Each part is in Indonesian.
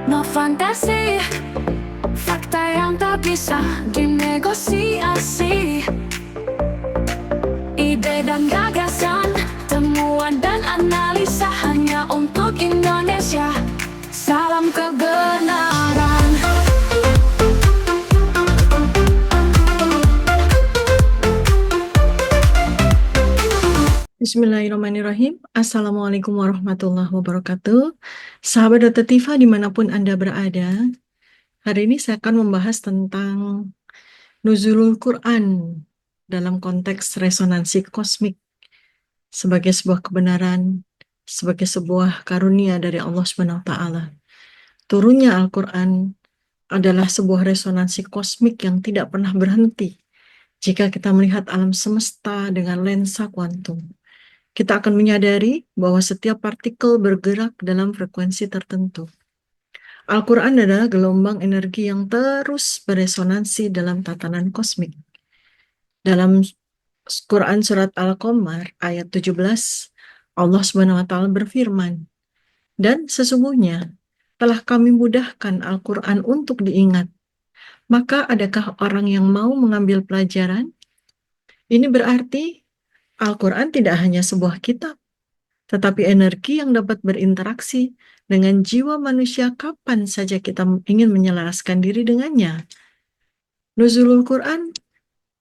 No fantasi, fakta yang tak bisa dinegosiasi. Ide dan gagasan, temuan dan analisa hanya untuk Indonesia. Salam kebenaran. Bismillahirrahmanirrahim. Assalamualaikum warahmatullahi wabarakatuh. Sahabat Dr. Tifa dimanapun Anda berada, hari ini saya akan membahas tentang nuzulul Quran dalam konteks resonansi kosmik sebagai sebuah kebenaran, sebagai sebuah karunia dari Allah Subhanahu wa Ta'ala. Turunnya Al-Quran adalah sebuah resonansi kosmik yang tidak pernah berhenti jika kita melihat alam semesta dengan lensa kuantum. Kita akan menyadari bahwa setiap partikel bergerak dalam frekuensi tertentu. Al-Quran adalah gelombang energi yang terus beresonansi dalam tatanan kosmik. Dalam Quran Surat Al-Qamar ayat 17, Allah SWT berfirman, "Dan sesungguhnya telah kami mudahkan Al-Quran untuk diingat. Maka adakah orang yang mau mengambil pelajaran?" Ini berarti Al-Quran tidak hanya sebuah kitab, tetapi energi yang dapat berinteraksi dengan jiwa manusia kapan saja kita ingin menyelaraskan diri dengannya. Nuzulul Quran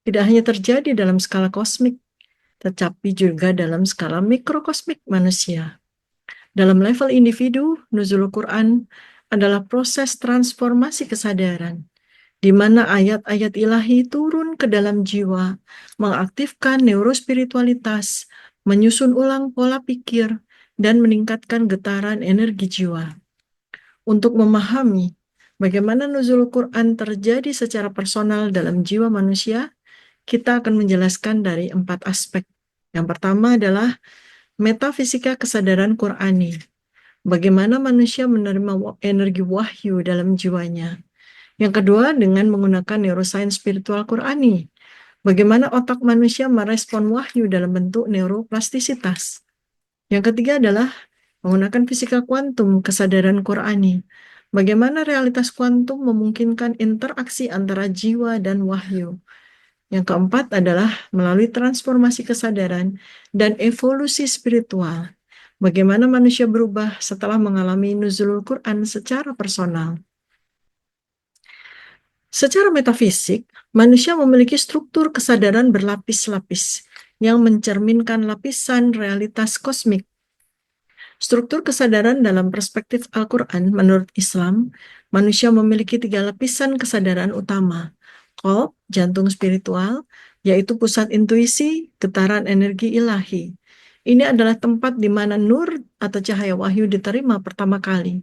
tidak hanya terjadi dalam skala kosmik, tetapi juga dalam skala mikrokosmik manusia. Dalam level individu, nuzulul Quran adalah proses transformasi kesadaran, di mana ayat-ayat ilahi turun ke dalam jiwa, mengaktifkan neurospiritualitas, menyusun ulang pola pikir, dan meningkatkan getaran energi jiwa. Untuk memahami bagaimana nuzul Quran terjadi secara personal dalam jiwa manusia, kita akan menjelaskan dari 4 aspek. Yang pertama adalah metafisika kesadaran Qurani. Bagaimana manusia menerima energi wahyu dalam jiwanya. Yang kedua, dengan menggunakan neuroscience spiritual Qurani. Bagaimana otak manusia merespon wahyu dalam bentuk neuroplastisitas. Yang ketiga adalah menggunakan fisika kuantum kesadaran Qurani. Bagaimana realitas kuantum memungkinkan interaksi antara jiwa dan wahyu. Yang keempat adalah melalui transformasi kesadaran dan evolusi spiritual. Bagaimana manusia berubah setelah mengalami nuzulul Quran secara personal. Secara metafisik, manusia memiliki struktur kesadaran berlapis-lapis yang mencerminkan lapisan realitas kosmik. Struktur kesadaran dalam perspektif Al-Quran menurut Islam, manusia memiliki 3 lapisan kesadaran utama. Qalb, jantung spiritual, yaitu pusat intuisi, getaran energi ilahi. Ini adalah tempat di mana nur atau cahaya wahyu diterima pertama kali.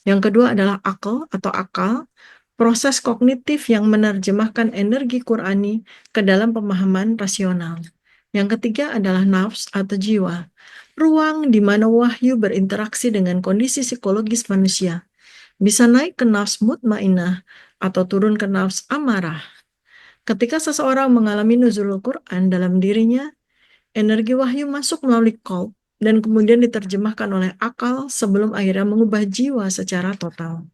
Yang kedua adalah akal atau akal, proses kognitif yang menerjemahkan energi Qurani ke dalam pemahaman rasional. Yang ketiga adalah nafs atau jiwa, ruang di mana wahyu berinteraksi dengan kondisi psikologis manusia. Bisa naik ke nafs mutmainah atau turun ke nafs amarah. Ketika seseorang mengalami nuzulul Quran dalam dirinya, energi wahyu masuk melalui qalb dan kemudian diterjemahkan oleh akal sebelum akhirnya mengubah jiwa secara total.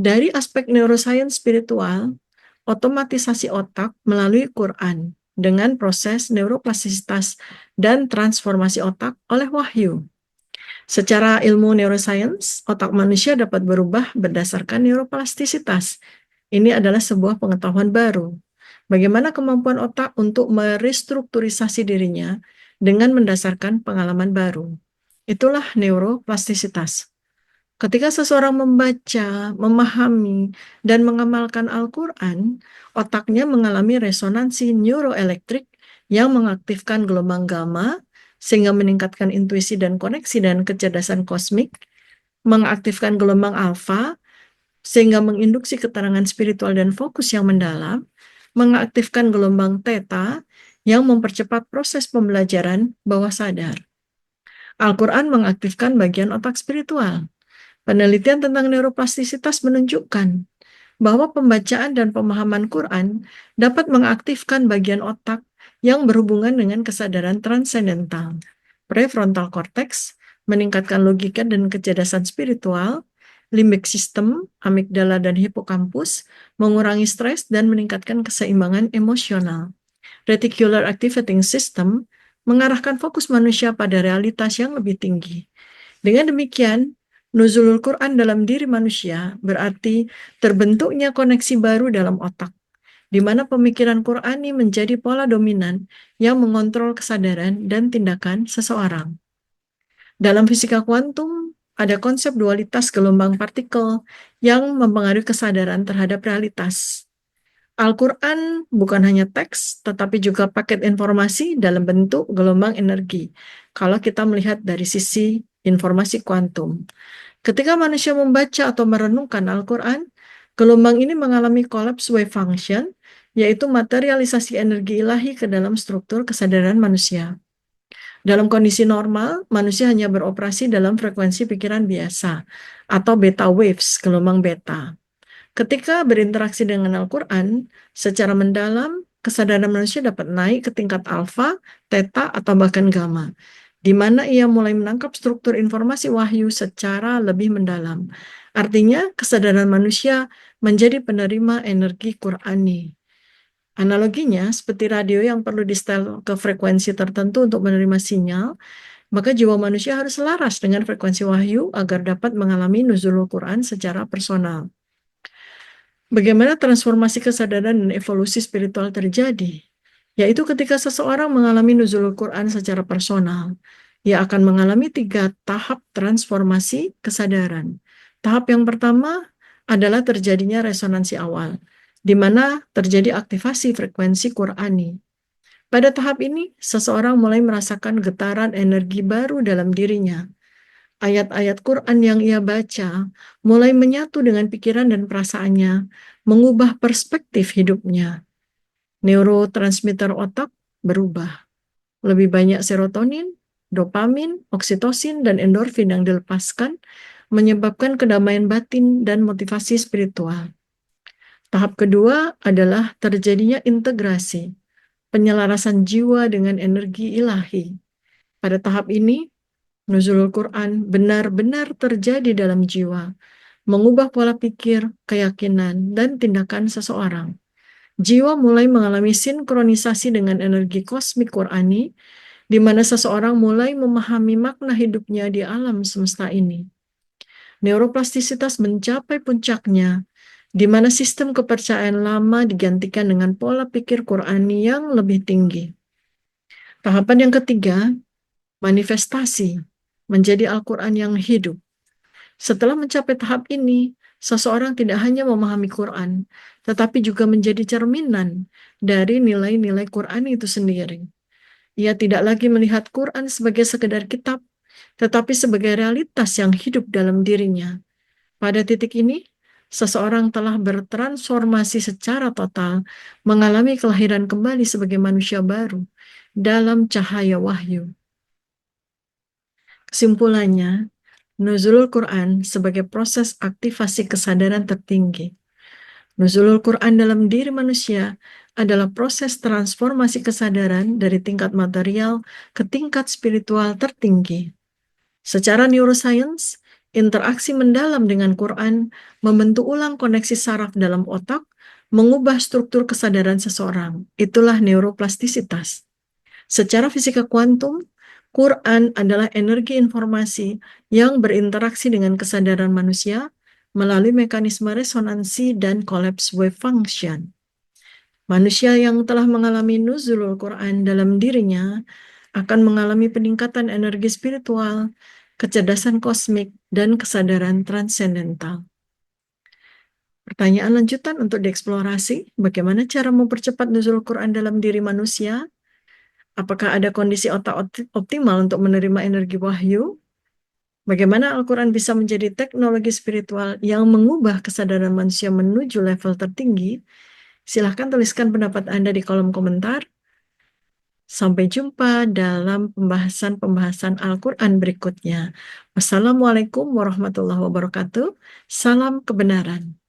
Dari aspek neuroscience spiritual, otomatisasi otak melalui Quran dengan proses neuroplastisitas dan transformasi otak oleh wahyu. Secara ilmu neuroscience, otak manusia dapat berubah berdasarkan neuroplastisitas. Ini adalah sebuah pengetahuan baru. Bagaimana kemampuan otak untuk merestrukturisasi dirinya dengan mendasarkan pengalaman baru. Itulah neuroplastisitas. Ketika seseorang membaca, memahami, dan mengamalkan Al-Quran, otaknya mengalami resonansi neuroelektrik yang mengaktifkan gelombang gamma, sehingga meningkatkan intuisi dan koneksi dan kecerdasan kosmik, mengaktifkan gelombang alfa, sehingga menginduksi keterangan spiritual dan fokus yang mendalam, mengaktifkan gelombang theta, yang mempercepat proses pembelajaran bawah sadar. Al-Quran mengaktifkan bagian otak spiritual. Penelitian tentang neuroplastisitas menunjukkan bahwa pembacaan dan pemahaman Quran dapat mengaktifkan bagian otak yang berhubungan dengan kesadaran transendental, prefrontal cortex, meningkatkan logika dan kecerdasan spiritual, limbic system, amigdala dan hipokampus, mengurangi stres dan meningkatkan keseimbangan emosional. Reticular activating system mengarahkan fokus manusia pada realitas yang lebih tinggi. Dengan demikian, nuzulul Quran dalam diri manusia berarti terbentuknya koneksi baru dalam otak, di mana pemikiran Qurani menjadi pola dominan yang mengontrol kesadaran dan tindakan seseorang. Dalam fisika kuantum, ada konsep dualitas gelombang partikel yang mempengaruhi kesadaran terhadap realitas. Al-Quran bukan hanya teks, tetapi juga paket informasi dalam bentuk gelombang energi. Kalau kita melihat dari sisi informasi kuantum. Ketika manusia membaca atau merenungkan Al-Quran, gelombang ini mengalami collapse wave function, yaitu materialisasi energi ilahi ke dalam struktur kesadaran manusia. Dalam kondisi normal, manusia hanya beroperasi dalam frekuensi pikiran biasa, atau beta waves, gelombang beta. Ketika berinteraksi dengan Al-Quran, secara mendalam, kesadaran manusia dapat naik ke tingkat alfa, theta, atau bahkan gamma, di mana ia mulai menangkap struktur informasi wahyu secara lebih mendalam. Artinya, kesadaran manusia menjadi penerima energi Qurani. Analoginya, seperti radio yang perlu di-setel ke frekuensi tertentu untuk menerima sinyal, maka jiwa manusia harus selaras dengan frekuensi wahyu agar dapat mengalami nuzulul Quran secara personal. Bagaimana transformasi kesadaran dan evolusi spiritual terjadi? Yaitu ketika seseorang mengalami nuzulul Quran secara personal, ia akan mengalami 3 tahap transformasi kesadaran. Tahap yang pertama adalah terjadinya resonansi awal, di mana terjadi aktivasi frekuensi Qurani. Pada tahap ini, seseorang mulai merasakan getaran energi baru dalam dirinya. Ayat-ayat Quran yang ia baca mulai menyatu dengan pikiran dan perasaannya, mengubah perspektif hidupnya. Neurotransmitter otak berubah. Lebih banyak serotonin, dopamin, oksitosin, dan endorfin yang dilepaskan, menyebabkan kedamaian batin dan motivasi spiritual. Tahap kedua adalah terjadinya integrasi, penyelarasan jiwa dengan energi ilahi. Pada tahap ini, nuzulul Quran benar-benar terjadi dalam jiwa, mengubah pola pikir, keyakinan, dan tindakan seseorang. Jiwa mulai mengalami sinkronisasi dengan energi kosmik Qurani, di mana seseorang mulai memahami makna hidupnya di alam semesta ini. Neuroplastisitas mencapai puncaknya, di mana sistem kepercayaan lama digantikan dengan pola pikir Qurani yang lebih tinggi. Tahapan yang ketiga, manifestasi menjadi Al-Quran yang hidup. Setelah mencapai tahap ini, seseorang tidak hanya memahami Quran, tetapi juga menjadi cerminan dari nilai-nilai Quran itu sendiri. Ia tidak lagi melihat Quran sebagai sekedar kitab, tetapi sebagai realitas yang hidup dalam dirinya. Pada titik ini, seseorang telah bertransformasi secara total, mengalami kelahiran kembali sebagai manusia baru dalam cahaya wahyu. Kesimpulannya, nuzulul Quran sebagai proses aktivasi kesadaran tertinggi. Nuzulul Quran dalam diri manusia adalah proses transformasi kesadaran dari tingkat material ke tingkat spiritual tertinggi. Secara neuroscience, interaksi mendalam dengan Quran membentuk ulang koneksi saraf dalam otak, mengubah struktur kesadaran seseorang. Itulah neuroplastisitas. Secara fisika kuantum, Quran adalah energi informasi yang berinteraksi dengan kesadaran manusia melalui mekanisme resonansi dan collapse wave function. Manusia yang telah mengalami nuzulul Quran dalam dirinya akan mengalami peningkatan energi spiritual, kecerdasan kosmik, dan kesadaran transendental. Pertanyaan lanjutan untuk dieksplorasi, bagaimana cara mempercepat nuzulul Quran dalam diri manusia? Apakah ada kondisi otak optimal untuk menerima energi wahyu? Bagaimana Al-Quran bisa menjadi teknologi spiritual yang mengubah kesadaran manusia menuju level tertinggi? Silahkan tuliskan pendapat Anda di kolom komentar. Sampai jumpa dalam pembahasan-pembahasan Al-Quran berikutnya. Wassalamualaikum warahmatullahi wabarakatuh. Salam kebenaran.